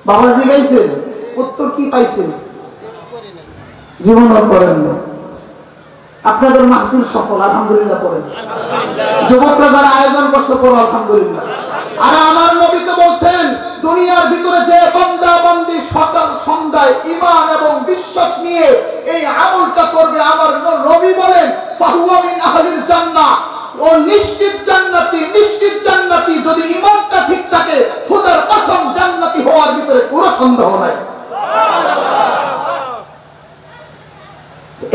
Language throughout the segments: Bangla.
বাবা জিগাইছেন, উত্তর কি পাইছেন? জীবনও করেন না। আপনাদের মাহফিল সফল, আলহামদুলিল্লাহ পড়েন। যুবকরা যারা আয়োজন করতে পড়ো আলহামদুলিল্লাহ। আর আমার নবী তো বলছেন, দুনিয়ার ভিতরে যে বান্দা বান্দি সকাল সন্ধ্যায় ঈমান এবং বিশ্বাস নিয়ে এই আমলটা করবে, আমার নবী বলেন ফাহুয়া মিন আহলিল জান্নাহ, ও নিশ্চিত জান্নাতি, নিশ্চিত জান্নাতি। যদি ঈমানটা ঠিক থাকে, খোদার কসম জান্নাতি হওয়ার ভিতরে কোনো সন্দেহ নাই।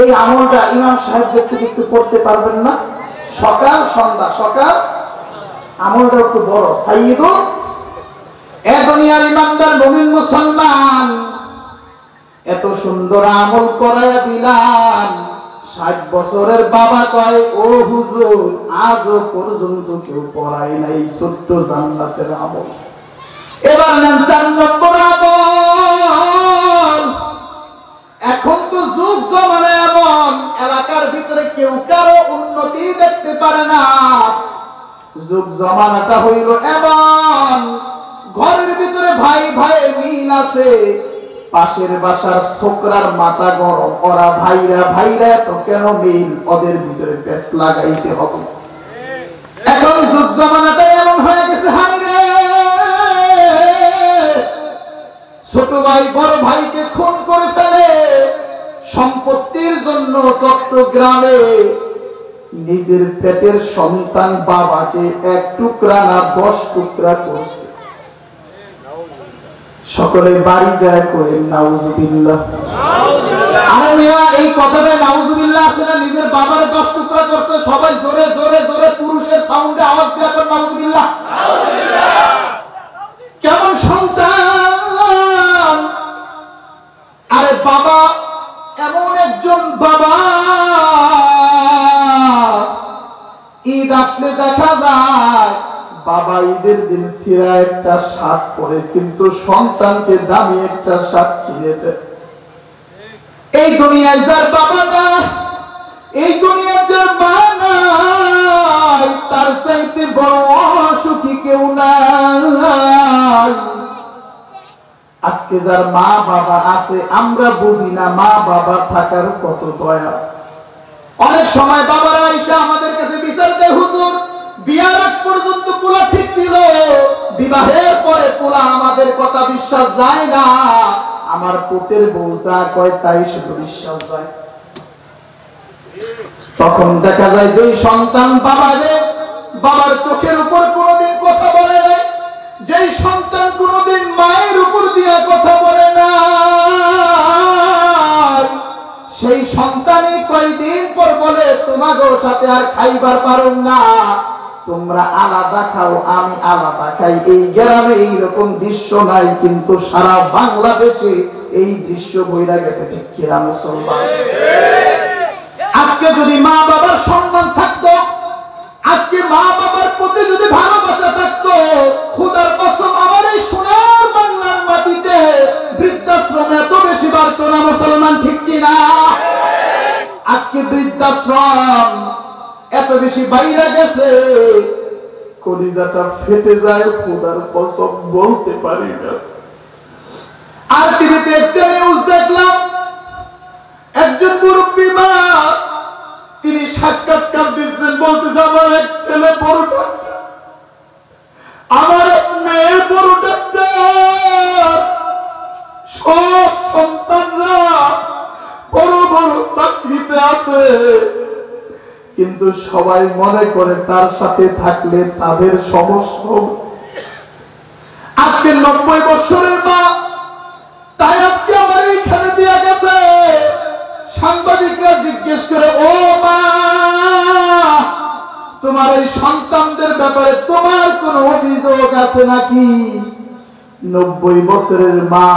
এই আমলটা ইমাম সাহেবদের থেকে একটু করতে পারবেন না? সকাল সন্ধ্যা, সকাল আমলটা একটু বড়। সাইয়্যিদুল এ দুনিয়ার ইমানদার মুমিন মুসলমান, এত সুন্দর আমল করায়া দিলাম। 60 বছরের বাবা কয়, ও হুজুর আজও পর্যন্ত কেউ পড়ায় নাই 14 জান্নাতের আমল। এবার নেন 4 নম্বর আমল। এখন তো যুগ জমানা এমন, এলাকার ভিতরে কেউ কারো উন্নতি দেখতে পারে না। যুগ জমানাটা হইল এমন, ঘরের ভিতরে ভাই ভাই মিল আছে, পাশের বাসার ছোকরার মাথা গরম, ওরা ভাইরা ভাইরা তো কেন মিল, ওদের ভিতরে পেঁচ লাগাইতে হবে। এখন যুগ জমানাটা এমন হয়ে গেছে, হাই রে ছোট ভাই বড় ভাইকে খুন করে ফেলে। সম্পত্তির জন্য চট্টগ্রামে নিজের পেটের সন্তান বাবাকে 1 টুকরা না 10 টুকরা করছে। সকলে বাড়ি যায় করেন নাউজুবিল্লাহ। আরে মিয়া, এই কথাটা নাউজুবিল্লাহ আসে না? নিজের বাবারে 10 টুকরা করতে সবাই জোরে জোরে জোরে পুরুষের সাউন্ডে আওয়াজ দিয়ে করেন নাউজুবিল্লাহ। কেমন সন্তান! আরে বাবা এমন একজন বাবা, ঈদ আসলে দেখা যায় বাবা ঈদের দিন ছিঁড়া একটা শার্ট পরে, কিন্তু সন্তানকে দামি একটা শার্ট কিনে দেয়। এই দুনিয়ায় যার বাবা না, এই দুনিয়ার যার মা নাই, তার চাইতে বড় অসুখী কেউ নাই। আজকে যার মা বাবা আছে, আমরা বুঝি না মা বাবা থাকার কত দয়া। অনেক সময় বাবারা আইসা আমাদের কাছে বিচার দেয়, হুজুর বিয়ার আগ পর্যন্ত পোলা ঠিক ছিল, বিবাহের পরে পোলা আমাদের কথা বিশ্বাস যায় না, আমার পুতের বউ যা কয় তাই শুধু বিশ্বাস যায়। তখন দেখা যায় যে সন্তান বাবার চোখের উপর কোনোদিন কথা বলে নাই, যেই সন্তান কোনোদিন মায়ের উপর দিয়ে কথা বলে না, সেই সন্তানই কয়দিন পর বলে তোমাগো সাথে আর খাইবার পারুম না, তোমরা আলাদা খাও আমি আলাদা খাই। এই গ্রামে এইরকম দৃশ্য নাই, কিন্তু সারা বাংলাদেশে এই দৃশ্য বইরা গেছে। ঠিক কিনা মুসলমান? আজকে যদি মা বাবার সম্মান থাকতো, আজকে মা বাবার প্রতি যদি ভালোবাসা থাকতো, খোদার কসম আমার এই সোনার বাংলার মাটিতে বৃদ্ধাশ্রম এত বেশি বাড়তো না মুসলমান। ঠিক কিনা? আজকে বৃদ্ধাশ্রম এত বেশি বাইরে গেছে, কলিজাটা ফেটে যায়, খোদার কসম বলতে পারি না। আর টিভিতে একটা নিউজ দেখলাম, একজন মুরব্বী মা তিনি সাক্ষাৎকার দিচ্ছেন, বলতেছে আমার এক ছেলে বড় ডাক্তার, আমার এক মেয়ে বড় ডাক্তার, সব সন্তানরা বড় বড় চাকরিতে আছে, কিন্তু সবাই মনে করে তার সাথে থাকলে তাদের সমস্যা হবে। আজকে 90 বছরের মা, তাই আজকে আমার এইখানে দিয়ে গেছে। সাংবাদিকরা জিজ্ঞেস করে, ও মা তোমার এই সন্তানদের ব্যাপারে তোমার কোন অভিযোগ আছে নাকি? 90 বছরের মা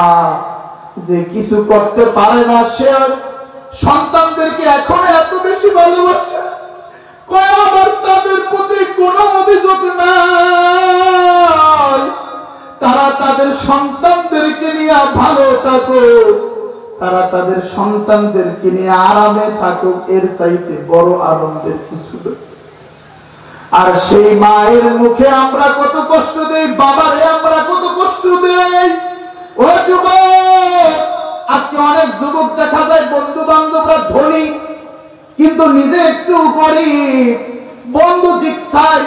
যে কিছু করতে পারে না, সে সন্তানদেরকে এখন এত বেশি ভালোবাসে, কয় আমার তাদের প্রতি কোনো অভিযোগ নাই, তারা তাদের সন্তানদেরকে নিয়ে ভালো থাকুক, তারা তাদের সন্তানদেরকে নিয়ে আরামে থাকুক, এর চাইতে বড় আনন্দের কিছু নেই। আর সেই মায়ের মুখে আমরা কত কষ্ট দেই, বাবারে আমরা কত কষ্ট দেই। নিজে একটু গরিব। বন্ধু জিক্সার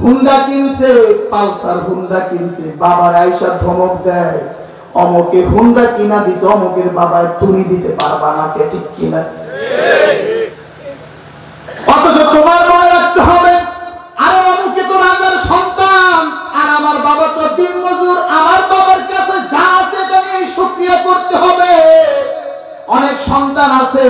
হুন্ডা কিনছে, পালসার হুন্ডা কিনছে, বাবার আইসা ধমক দেয়, অমুকের হুন্ডা কিনা দিছে, অমুকের বাবা তুমি দিতে পারবা না, কে ঠিক কিনা? অথচ তোমার মনে রাখতে হবে, আরে অমুকে তো রাজার সন্তান, আর আমার বাবা তো দিনমজুর, আমার বাবার কাছে যা আছে এটা নিয়ে শুকরিয়া করতে হবে। অনেক সন্তান আছে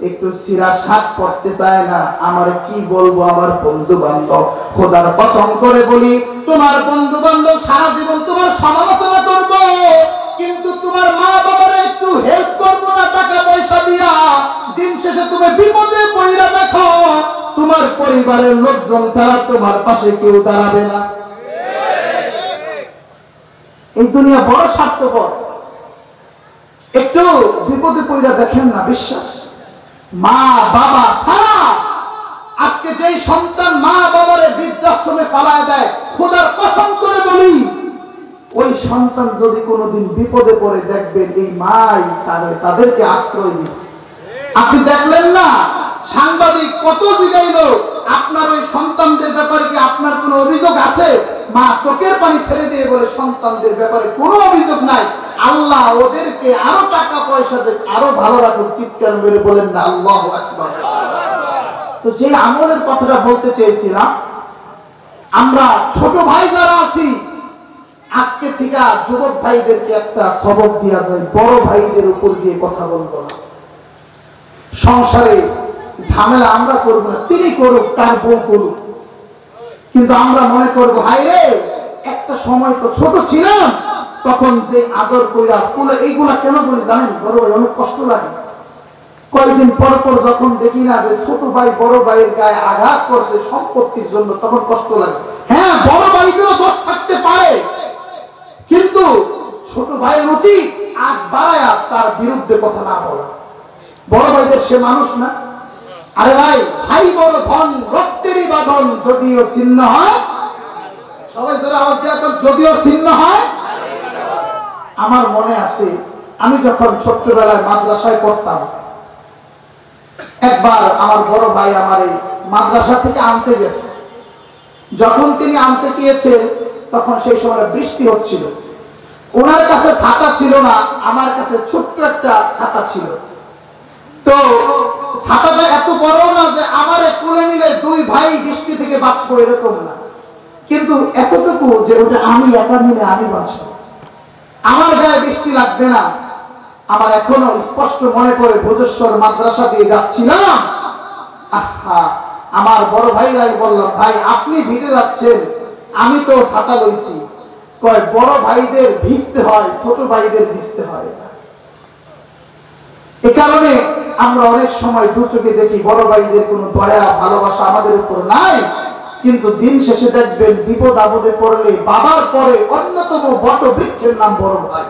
একটু সিরা শাক পড়তে চায় না, আমার কি বলবো আমার বন্ধু বান্ধব, খোদার কসম করে বলি তোমার বন্ধু বান্ধব সারা জীবন তোমার সমালোচনা করবো, কিন্তু তোমার মা বাবার একটু হেল্প করবো না টাকা পয়সা দিয়া, দিন শেষে তুমি বিপদে পড়া দেখো তোমার পরিবারের লোকজন ছাড়া তোমার পাশে কেউ দাঁড়াবে না। এই দুনিয়া বড় স্বার্থপর। একটু বিপদে পড়া দেখেন না, বিশ্বাস মা বাবা ছাড়া আজকে যেই সন্তান মা বাবার বৃদ্ধাশ্রমে পালায় দেয়, খোদার কসম করে বলি ওই সন্তান যদি কোনোদিন বিপদে পড়ে দেখবেন এই মাই তাদেরকে আশ্রয় দিবে। আপনি দেখলেন না সাংবাদিক কত জিগাইল, আপনার ওই সন্তানদের ব্যাপারে কি আপনার কোনো অভিযোগ আছে? মা চোখের পানি ছেড়ে দিয়ে বলে সন্তানদের ব্যাপারে কোনো অভিযোগ নাই, আল্লাহ ওদেরকে আরো টাকা পয়সা দেয়, আরো ভালো রাখুন। চিৎকার মেরে বলেন না আল্লাহু আকবার। তো যে আমলের কথাটা বলতে চেয়েছিলাম, আমরা ছোট ভাই যারা আছি আজকে থেকে যুবক ভাইদেরকে একটা সবক দেওয়া যায়, বড় ভাইদের উপর দিয়ে কথা বলবো না। সংসারে ঝামেলা আমরা করব না, তিনি করুক, তার বউ করুক, কিন্তু আমরা মনে করবো হাই রে একটা সময় তো ছোট ছিলাম, তখন যে আদর কইরা কুলে, এইগুলা কেন বলি জানেন? বড় ভাই অনেক কষ্ট লাগে। কয়েকদিন পর পর যখন দেখি না যে ছোট ভাই বড় ভাইয়ের গায়ে আঘাত করছে সম্পত্তির জন্য, তখন কষ্ট লাগে। হ্যাঁ, বড় ভাইদেরও দোষ থাকতে পারে, কিন্তু ছোট ভাইয়ের উচিত আগ বাড়ায়া তার বিরুদ্ধে কথা না বলা। বড় ভাইদের সে মানুষ না। আরে ভাই, ভাই বড় ধন রক্তেরই বাঁধন, যদিও ছিন্ন হয়, সবাই ধরে আওয়াজ দেওয়া, যদিও ছিন্ন হয়। আমার মনে আছে আমি যখন ছোট্টবেলায় মাদ্রাসায় পড়তাম, একবার আমার বড় ভাই আমার এই মাদ্রাসা থেকে আনতে গেছে। যখন তিনি আনতে গিয়েছে তখন সেই সময় বৃষ্টি হচ্ছিল, ওনার কাছে ছাতা ছিল না, আমার কাছে ছোট্ট একটা ছাতা ছিল। তো ছাতাটা এত বড় না যে আমারে কোলে নিলে দুই ভাই বৃষ্টি থেকে বাঁচবো, এরকম না, কিন্তু এতটুকু যে ওটা আমি একা নিলে আমি বাঁচবো, আমার গায়ে বৃষ্টি লাগবে না। আমার এখনো স্পষ্ট মনে পড়ে, ভোজেশ্বর মাদ্রাসা দিয়ে যাচ্ছিলাম, আহা আমার বড় ভাইরাই বললাম, ভাই আপনি ভিজে যাচ্ছেন, আমি তো ছাতা লইছি। কয় বড় ভাইদের ভিজতে হয়, ছোট ভাইদের ভিজতে হয় না। এ কারণে আমরা অনেক সময় দু চোখে দেখি বড় ভাইদের কোনো দয়া ভালোবাসা আমাদের উপর নাই, কিন্তু দিন শেষে দেখবেন বিপদ আপদে পড়লে বাবার পরে অন্যতম বট বৃক্ষের নাম বড় ভাই।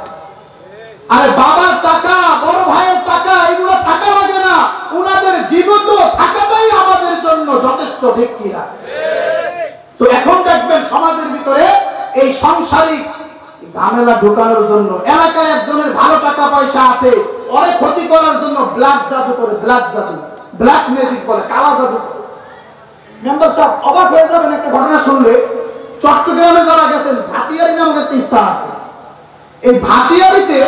আরে বাবার টাকা, বড় ভাইয়ের টাকা, এগুলো টাকা লাগে না, উনাদের জীবিত থাকাটাই আমাদের জন্য যথেষ্ট, ঠিক কিনা? তো এখন দেখবেন সমাজের ভিতরে এই সাংসারিক ঝামেলা ঢোকানোর জন্য এলাকায় একজনের ভালো টাকা পয়সা আছে, অনেক ক্ষতি করার জন্য ব্ল্যাক জাদু করে, ব্ল্যাক জাদু, ব্ল্যাক ম্যাজিক বলে, কালা জাদু। মেম্বার সাহেব অবাক হয়ে যাবেন একটা ঘটনা শুনলে। চট্টগ্রামে যারা গেছেন, ভাটিয়ারি নামক একটা স্থান আছে, এই ভাটিয়ারিতে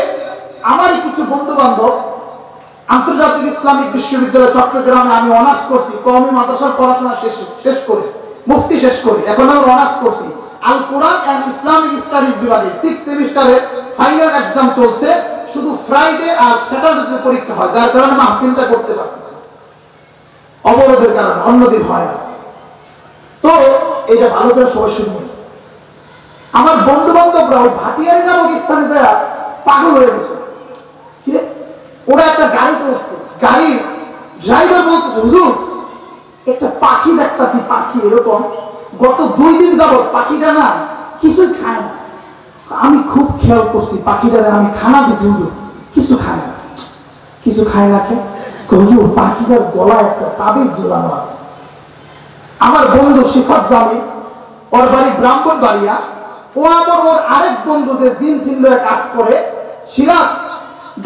আমারই কিছু বন্ধু বান্ধব আন্তর্জাতিক ইসলামিক বিশ্ববিদ্যালয় চট্টগ্রামে, আমি অনার্স করছি, কওমি মাদ্রাসার পড়াশোনা শেষ করে মুফতি শেষ করি, এখন আমি অনার্স করছি আল কোরআন এন্ড ইসলামিক স্টাডিজ বিভাগে 6 সেমিস্টারে ফাইনাল এক্সাম চলছে। শুধু ফ্রাইডে আর স্যাটারডে পরীক্ষা হয়, যার কারণে মাহফিলটা করতে পারতেছি অবরোধের কারণে, অন্যদিন হয় না। তো এটা ভালো করে সবাই শুনবেন। আমার বন্ধু বান্ধবরা ওই ভাটিয়ারি নামক স্থানে যারা পাগল হয়ে গেছে, ওরা একটা গাড়ি চলছে, গাড়ির ড্রাইভার বলতেছে, হুজুর একটা পাখি দেখতাছি, পাখি এরকম গত 2 দিন যাবত পাখিটা না কিছুই খায় না। আমি খুব খেয়াল করছি, পাখিটারে আমি খানা দিছি, হুজুর কিছু খায় না। কিছু খায় না কেন? হুজুর পাখিটার গলায় একটা তাবিজ ঝুলানো আছে। আমার বন্ধু শিফাত জামি, ওর বাড়ি ব্রাহ্মণবাড়িয়া, ও আমার ওর আরেক বন্ধু যে জিন ফিল্ডে কাজ করে, সিরাজ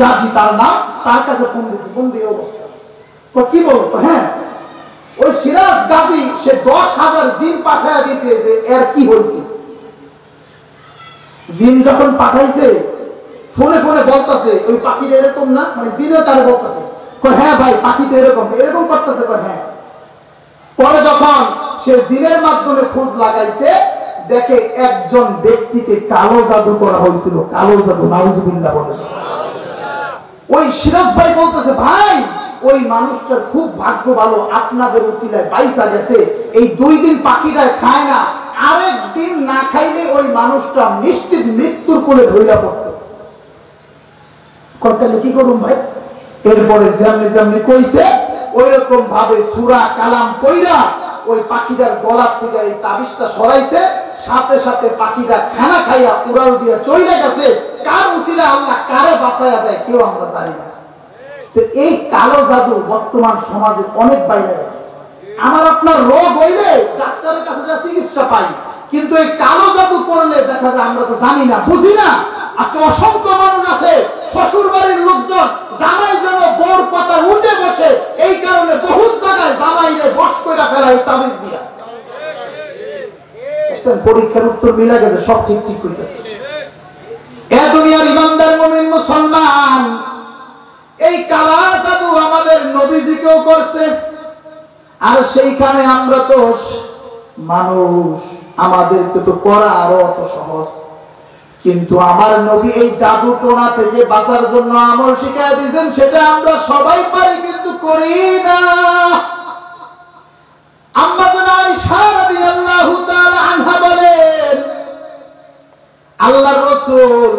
গাজী তার নাম, তার কাছে ফোন দিয়েছে, ফোন দিয়ে অবস্থা কি বলতো? হ্যাঁ, ওই সিরাজ গাজী সে 10,000 জিন পাঠায় দিছে যে এর কি হয়েছে। জিন যখন পাঠাইছে ফোনে ফোনে বলতেছে ওই পাখিটা এরকম না, মানে জিনও তার বলতেছে হ্যাঁ ভাই পাখিটা এরকম এরকম করতেছে হ্যাঁ। পরে যখন সে জিনের মাধ্যমে খোঁজ লাগাইছে দেখে একজন ব্যক্তিকে কালো জাদু করা হয়েছিল। কালো জাদু, নাউজুবিল্লাহ বলে। ওই সিরাজ ভাই বলতেছে ভাই ওই মানুষটার খুব ভাগ্য ভালো, আপনাদের উসিলায় বাইসা গেছে। এই 2 দিন পাখিটা খায় না, আরেক দিন না খাইলে ওই মানুষটা নিশ্চিত মৃত্যুর কোলে ধইরা পড়তো। তাহলে কি করুন ভাই? এরপরে যেমনি যেমনি কইছে ওই রকম ভাবে সূরা কালাম পড়া ওই পাখিটার গলা থেকে এই তাবিজটা সরাইছে, সাথে সাথে পাখিটা খানা খাইয়া উড়াল দিয়ে চলে গেছে। কার উসিলা আল্লাহ কারে বাঁচায়া দেয় কেউ আমরা জানি না। তো এই কালো জাদু বর্তমান সমাজে অনেক বাইরে আছে। আমার আপনার রোগ হইলে ডাক্তারের কাছে যা চিকিৎসা পাই, কিন্তু এই কালো জাদু করলে দেখা যায় আমরা তো জানি না, বুঝি না। আজকে অসংখ্য মানুষ আছে শ্বশুর বাড়ির লোকজন জামাই যেন বউর কথা উঠে বসে, এই কারণে বহুত জায়গায় জামাইরে বশ করে ফেলায় তাবিজ দিয়া। পরীক্ষার উত্তর মিলা গেছে, সব ঠিক ঠিক কইতেছে। এ দুনিয়ার ইমানদার মুমিন মুসলমান, এই কালা জাদু আমাদের নবীজিকেও করছে। আর সেইখানে আমরা তো মানুষ, আমাদেরকে তো করা আরো অত সহজ। কিন্তু আমার নবী এই জাদু টোনা থেকে বাঁচার জন্য আমল শিখাই দিয়েছেন, সেটা আমরা সবাই পারি কিন্তু করি না। আম্মা জানা আয়েশা রাদিয়াল্লাহু তাআলা আনহা বলেন আল্লাহর রাসূল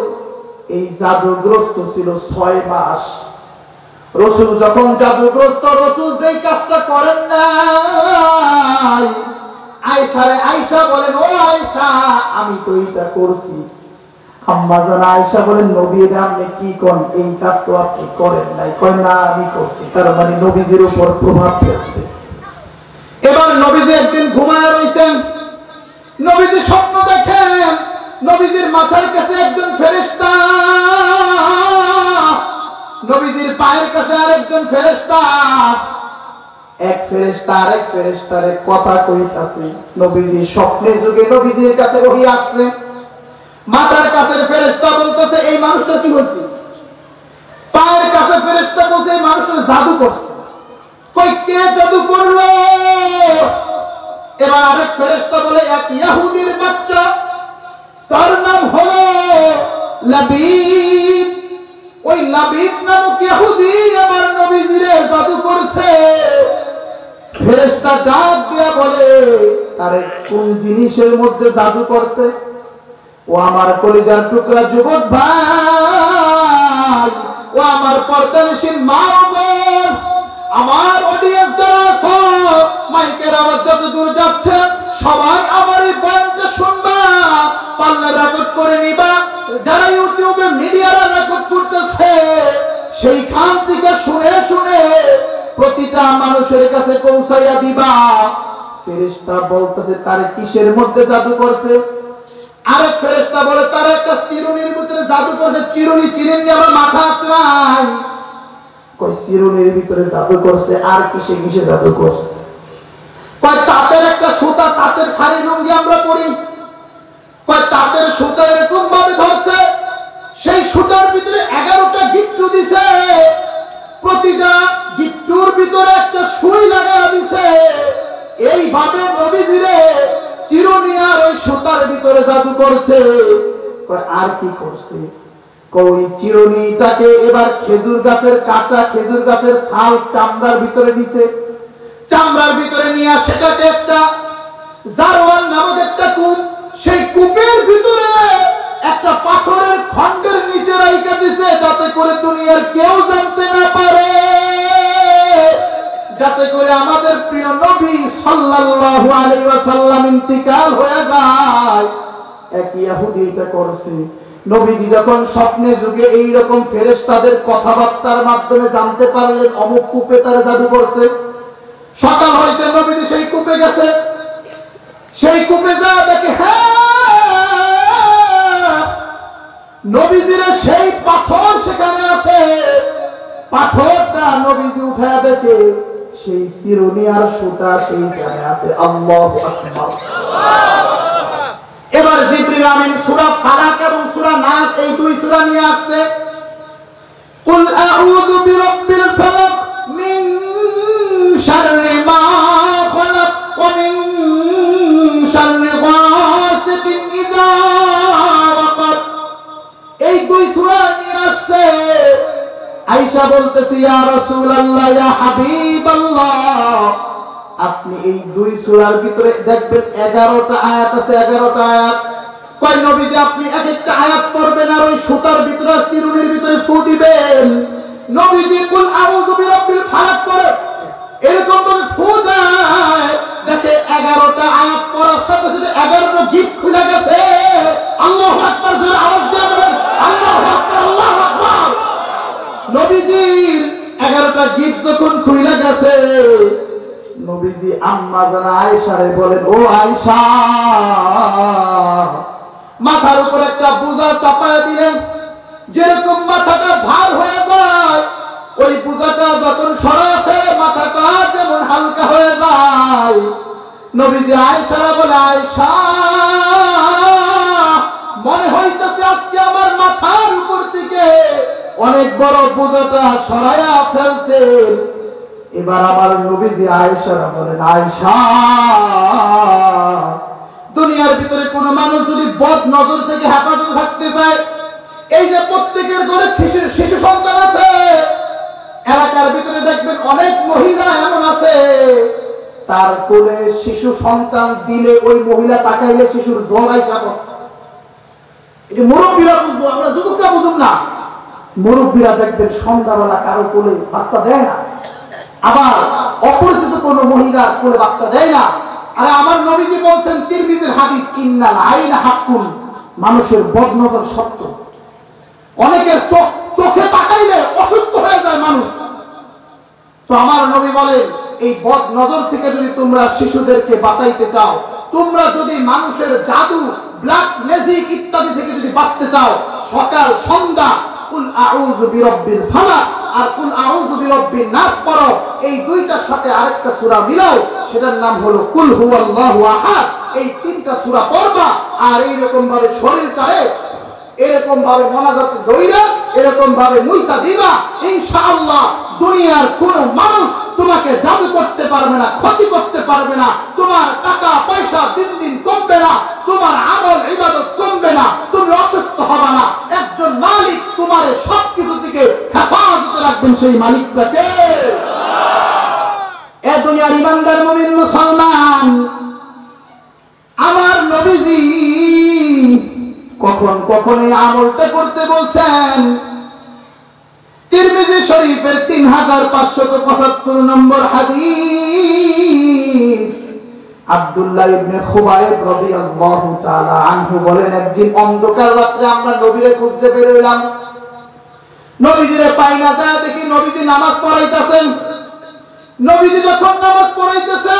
এই জাদুগ্রস্ত ছিল 6 মাস। রাসূল যখন জাদুগ্রস্ত, রাসূল যেই কাজটা করেন নাই, আয়েশা বলেন ও আয়েশা আমি তো এটা করছি। আম্মা জানা আয়েশা বলেন নবী এটা আপনি কি কোন, এই কাজ তো আপনি করেন নাই। কয় না আমি করছি। তার মানে নবীজির উপর প্রভাব ফেলছে। এবার নবীজি একদিন ঘুমায় রইছেন, নবীজি স্বপ্ন দেখেন নবীজির মাথার কাছে একজন ফেরেশতা, নবীজির পায়ের কাছে আরেকজন ফেরেশতা। এক ফেরেশতা আরেক ফেরেশতারে কথা কইতাছে। নবীজি স্বপ্নে যুগে নবীজির কাছে ওহী আসছে। মাথার কাছের ফেরেশতা বলতেছে এই মানুষটার কি হয়েছে। পায়ের কাছে ফেরেশতা বলছে এই মানুষটার জাদু করছে। কই কে জাদু করলো? এবার আরেক ফেরেশতা বলে এক ইহুদির বাচ্চা, তার নাম হলো লাবিদ। ওই লাবিদ নামক ইহুদি আমার নবীজিরে জাদু করছে। ফেরেশতা ডাক দিয়া বলে আরে কোন জিনিসের মধ্যে জাদু করছে? ও আমার কলিজার টুকরা যুবক ভাই, ও আমার পর্দানশীল মা বোন, আমার অডিয়েন্স যারা আছো, মাইকের আওয়াজ যত দূর যাচ্ছে সবাই আমার এই বয়ানটা শুনবা, পাল্লা রেকর্ড করে নিবা। যারা ইউটিউবে মিডিয়ারা রেকর্ড করতেছে সেইখান থেকে শুনে শুনে প্রতিটা মানুষের কাছে পৌঁছাইয়া দিবা। ফেরেশতা বলতেছে তার কিসের মধ্যে জাদু করছে? আরেক ফেরেশতা বলে তার একটা চিরুনির ভিতরে জাদু করছে। চিরুনি চিরেন নিয়ে আমার মাথা আছড়াই। কই চিরুনির ভিতরে জাদু করছে, আর কিসে কিসে জাদু করছে? কয় তাঁতের একটা সুতা, তাঁতের শাড়ি লুঙ্গি আমরা পরি, কয় তাঁতের সুতা এরকম ভাবে ধরছে, সেই সুতার ভিতরে 11টা গিট্টু দিছে, প্রতিটা গিট্টুর ভিতরে একটা সুই লাগা দিছে। এইভাবে নবীজিরে চিরুনি আর ওই সুতার ভিতরে জাদু করছে। আর কি করছে? ওই চিরুনিটাকে এবার খেজুর গাছের কাঁচা খেজুর গাছের ছাল চামড়ার ভিতরে দিছে। চামড়ার ভিতরে নিয়ে সেটাকে একটা জারওয়ান নামক একটা কূপ, সেই কূপের ভিতরে একটা পাথরের খন্ডের নিচে রাইখা দিছে, যাতে করে দুনিয়ার কেউ জানতে না পারে, যাতে করে আমাদের প্রিয় নবী সাল্লাল্লাহু আলাইহি ওয়াসাল্লাম ইন্তিকাল হয়ে যায়। এক ইহুদি এটা করছে। নবীজি যখন স্বপ্নে যুগে এই রকম ফেরেশতাদের কথাবার্তার মাধ্যমে জানতে পারলেন অমুক কূপে তারা জাদু করছে, সকাল হইতে নবীজি সেই কূপে গেছে। সেই কূপে যা দেখে হ্যাঁ নবীজির সেই পাথর সেখানে আছে। পাথরটা নবীজি উঠায় দেখে সেই চিরুনি আর সুতা সেইখানে আছে। আল্লাহু আকবার। এবার জিবরিল আমিন সূরা ফালাক এবং সূরা নাস এই দুই সূরা নিয়ে আসছে। কুল আউযু বিরাব্বিল ফালাক মিন শাররি মা খালাক ওয়া মিন শাররি গাসিকিন ইযা ওয়াকাব। এই দুই সূরা নিয়ে আসছে। আয়েশা বলতেছে, ইয়া রাসূলুল্লাহ, ইয়া হাবিবাল্লাহ, আপনি এই দুই সূরার ভিতরে দেখবেন 11টা আয়াত আছে। 11টা আয়াত। কয় নবীজি আপনি এক একটা আয়াত পড়বেন আর ওই সুতার ভিতরে চিরুনির ভিতরে ফু দিবেন। নবীজি কুল আউযু বিরাব্বিল ফালাক পড়ে এরকম ভাবে ফু দেয়, দেখে 11টা আয়াত পড়ার সাথে সাথে 11টা জিভ খুলে গেছে। আল্লাহু আকবার, জোরে আওয়াজ দিয়ে বলেন আল্লাহু আকবার, আল্লাহু আকবার। নবীজির 11টা জিভ যখন খুলে গেছে, নবীজি আম্মা জানা আয়েশারে বলেন, ও আয়েশা, মাথার উপর একটা বোঝা চাপায় দিলেন। যেরকম মাথাটা ভার হয়ে যায়, ওই বোঝাটা যখন সরা ফেলে মাথাটা যেমন হালকা হয়ে যায়। নবীজি আয়েশারে বলে, আয়েশা, মনে হইতেছে আজকে আমার মাথার উপর থেকে অনেক বড় বোঝাটা সরাইয়া ফেলছেন। এবার আমার নবীজি আয়েশারা বলেন, আয়েশা, দুনিয়ার ভিতরে কোন মানুষ যদি বদ নজর থেকে হেফাজত থাকতে চায়, এই যে প্রত্যেকের ঘরে শিশু সন্তান আছে, এলাকার ভিতরে দেখবেন অনেক মহিলা এমন আছে, তার কোলে শিশু সন্তান দিলে ওই মহিলা তাকাইলে শিশুর জ্বর আইসা পড়ে। এটা মুরব্বীরা বুঝবো, আমরা যুবকরা বুঝুন না। মুরব্বীরা দেখবেন সন্ধ্যাবেলা কারো কোলে বাচ্চা দেয় না, আবার অপরিচিত কোন মহিলার কোলে বাচ্চা দেয় না। আরে আমার নবীজি বলছেন, তিরমিজির হাদিস, ইন্নাল আইনা হাক্কুন, মানুষের বদনজর সত্য। অনেকের চোখে তাকাইলে অসুস্থ হয়ে যায় মানুষ। তো আমার নবী বলেন, এই বদ নজর থেকে যদি তোমরা শিশুদেরকে বাঁচাইতে চাও, তোমরা যদি মানুষের জাদু, ব্ল্যাক ম্যাজিক ইত্যাদি থেকে যদি বাঁচতে চাও, সকাল সন্ধ্যা কুল আউযু বিরাব্বিল ফালাক আর কুল আউযু বিরাব্বিন নাস পড়ো। এই দুইটার সাথে আরেকটা সূরা মিলাও, সেটার নাম হলো কুল হুয়াল্লাহু আহাদ। এই তিনটা সূরা পড়বা আর এইরকম ভাবে শরীরটারে এরকম ভাবে মোনাজাত দইরা এরকম ভাবে মুইসা দিবা, ইনশাআল্লাহ দুনিয়ার কোন মানুষ তোমাকে জাদু করতে পারবে না, ক্ষতি করতে পারবে না। তোমার টাকা পয়সা দিন দিন কমবে না, তোমার আমল ইবাদত কমবে না, তুমি অসুস্থ হবে না। একজন মালিক তোমার সবকিছু থেকে হেফাজতে রাখবেন, সেই মালিকটাকে। এ দুনিয়ার ইমানদার মুমিন মুসলমান, আমার নবীজি কখন কখন এই আমলটা করতে বলছেন। তিরমিজি শরীফের 3575 নম্বর হাদিস, আব্দুল্লাহ ইবনে খুবাইব রাদিয়াল্লাহু তাআলা আনহু বলেন, একদিন অন্ধকার রাতে আমরা নবীরে খুঁজতে বের হইলাম। নবীজিরে পাই না, যায় দেখি নবীজি নামাজ পড়াইতেছেন। নবীজি যখন নামাজ পড়াইতেছে,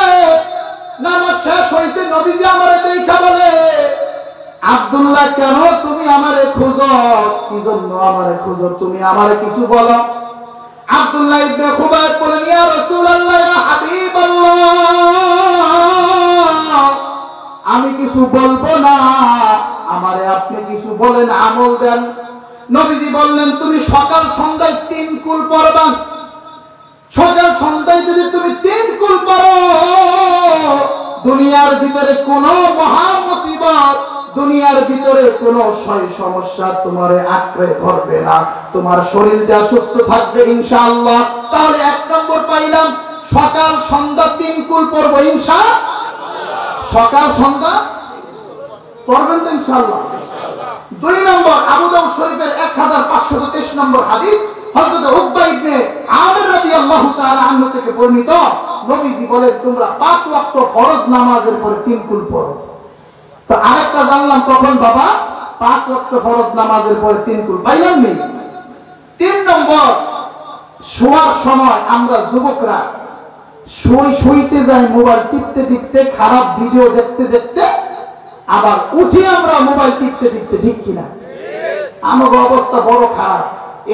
নামাজ শেষ হইছে, নবীজি আমারে দেখা বলে, আব্দুল্লাহ, কেন তুমি আমারে খোঁজো? কি জন্য আমারে খোঁজো? তুমি আমারে কিছু বলো। আব্দুল্লাহ ইবনে খুবাইব বলেন, ইয়া রাসূলুল্লাহ, ইয়া হাবিবাল্লাহ, আমি কিছু বলবো না, আমারে আপনি কিছু বলেন, আমল দেন। নবীজি বললেন, তুমি সকাল সন্ধ্যায় 3 কুল পড়বা। সকাল সন্ধ্যায় যদি তুমি 3 কুল পড়ো, দুনিয়ার ভিতরে কোনো মহা মুসিবত, দুনিয়ার ভিতরে কোনো সমস্যা তোমারে আঁকড়ে ধরবে না, তোমার শরীরটা সুস্থ থাকবে ইনশাআল্লাহ। তাহলে 1 নম্বর পাইলাম, সকাল সন্ধ্যা 3 কুল পড়বো ইনশাআল্লাহ। সকাল সন্ধ্যা পড়বেন তো ইনশাআল্লাহ। 2 নম্বর, আবু দাউদ শরীফের 1523 নম্বর হাদিস, হযরত উকবা ইবনে আমির রাদিয়াল্লাহু তাআলা আনহু থেকে বর্ণিত, নবীজি বলেন, তোমরা 5 ওয়াক্ত ফরজ নামাজের পরে 3 কুল পড়ো। তো আরেকটা জানলাম তখন, বাবা 5 ওয়াক্ত ফরজ নামাজের পরে 3 কুল পাইলাম নেই। 3 নম্বর, শোয়ার সময় আমরা যুবকরা শুইতে যাই মোবাইল টিপতে টিপতে, খারাপ ভিডিও দেখতে দেখতে, আবার উঠে আমরা মোবাইল টিপতে টিপতে, ঠিক কিনা? আমার অবস্থা বড় খারাপ।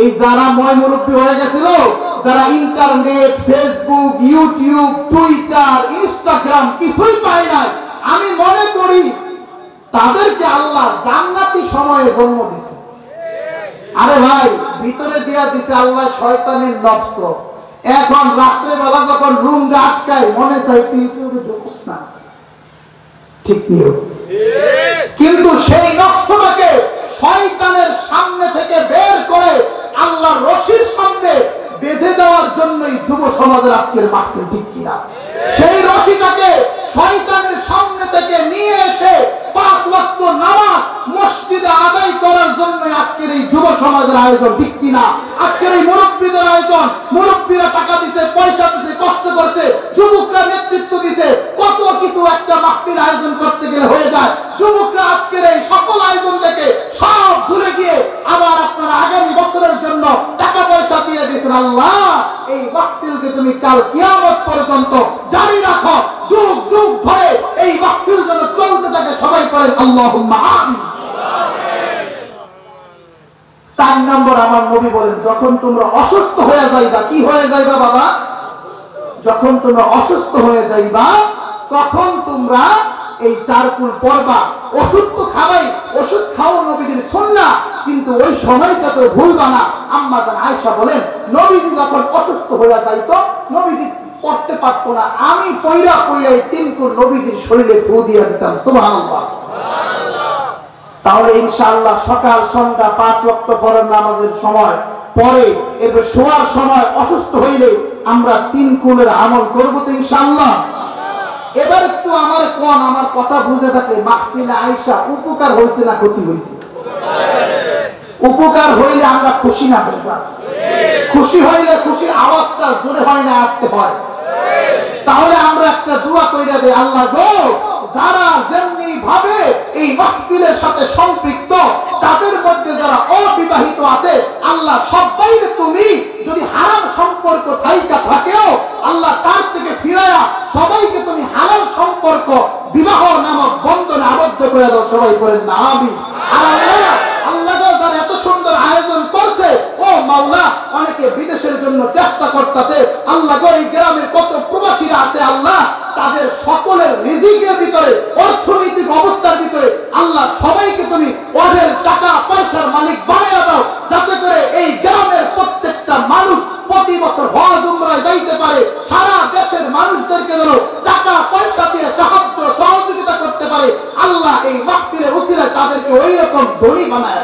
এই যারা ময় মুরব্বী হয়ে গেছিল, যারা internet, Facebook, YouTube, Twitter, Instagram কিছুই পায় নাই, আমি মনে করি তাদেরকে আল্লাহ জান্নাতি সময়ে জন্ম দিছে। আরে ভাই, ভিতরে দিয়া দিছে আল্লাহ শয়তানের নফস। এখন রাত্রে বেলা যখন রুমটা আটকায়, মনে চাই ইউটিউবে ঢুকুস না, ঠিক নিও। কিন্তু সেই নফসটাকে শয়তানের সামনে থেকে বের করে আল্লাহর রশির সামনে বেঁধে দেওয়ার জন্যই যুব সমাজের আজকের মাহফিল, ঠিক কিনা? সেই রশিটাকে শয়তানের সামনে থেকে নিয়ে এসে 5 ওয়াক্ত নামাজ মসজিদে আদায় করার জন্য আজকের এই যুব সমাজের আয়োজন, ঠিক কিনা? আজকের এই মুরব্বীদের আয়োজন। মুরব্বীরা টাকা দিছে, পয়সা দিছে, কষ্ট করছে, যুবকরা নেতৃত্ব দিছে, কত কিছু একটা মাহফিল আয়োজন করতে গেলে হয়ে যায়। যুবকরা আজকের এই সকল আয়োজন থেকে সব ভুলে গিয়ে আবার আপনারা আগামী বছরের জন্য টাকা পয়সা দিয়ে দিয়েছেন। আল্লাহ, এই মাহফিলকে তুমি কাল কিয়ামত পর্যন্ত জারি রাখো, যুগ যুগ ধরে এই মাহফিল যেন চলতে থাকে। সবাই করেন আল্লাহুম্মা আমিন। 4 নম্বর, আমার নবী বলেন, যখন তোমরা অসুস্থ হয়ে যাইবা, কি হয়ে যাইবা বাবা? যখন তোমরা অসুস্থ হয়ে যাইবা, তখন তোমরা এই 4 কুল পড়বা। ওষুধ তো খাওয়াই, ওষুধ খাও নবীজির সুন্নাহ, কিন্তু ওই সময়টা তো ভুলবা না। আম্মা জান আয়েশা বলেন, নবীজি যখন অসুস্থ হয়ে যাইতো, নবীজি পড়তে পারতো না, আমি পয়রা এই 3 কুল নবীজির শরীরে ফু দিয়ে দিতাম। সুবহানাল্লাহ। তাহলে ইনশাআল্লাহ সকাল সন্ধ্যা 5 ওয়াক্ত ফরজ নামাজের সময় পরে, এরপর শোয়ার সময় অসুস্থ হইলে আমরা 3 কুলের আমল করব তো ইনশাআল্লাহ। এবার একটু আমার কোন, আমার কথা বুঝে থাকলে, মাহফিলে আয়েশা উপকার হয়েছে না ক্ষতি হয়েছে? উপকার হইলে আমরা খুশি না বেজা? খুশি হইলে খুশির আওয়াজটা জোরে হয় না, আসতে হয়। তাহলে আমরা একটা দোয়া কইরা দেই, আল্লাহ গো, যারা যেমনি ভাবে এই মাহফিলের সাথে সম্পৃক্ত, তাদের মধ্যে যারা অবিবাহিত আছে, আল্লাহ সবাইকে তুমি যদি হারাম সম্পর্ক থাইকা থাকেও, আল্লাহ তার থেকে ফিরায়া সবাইকে তুমি হালাল সম্পর্ক, বিবাহ নামক বন্ধনে আবদ্ধ করে দাও। সবাই করেন না আমিন। আর আল্লাহ, আল্লাহ যারা এত সুন্দর আয়োজন করছে, ও মাওলা, অনেকে বিদেশের জন্য চেষ্টা করতেছে, আল্লাহ গো, এই গ্রামের কত প্রবাসীরা আছে, আল্লাহ তাদের সকলের রিজিকের ভিতরে, অর্থনৈতিক অবস্থার ভিতরে আল্লাহ সবাইকে তুমি ওদের টাকা পয়সার মালিক বানায়া দাও, যাতে করে এই গ্রামের প্রত্যেকটা মানুষ প্রতি বছর হজ উমরায় যাইতে পারে। সারা দেশের মানুষদেরকে যেন টাকা পয়সা দিয়ে সাহায্য সহযোগিতা করতে পারে। আল্লাহ এই মাহফিলের উসিলায় তাদেরকে ওই রকম ধনী বানায়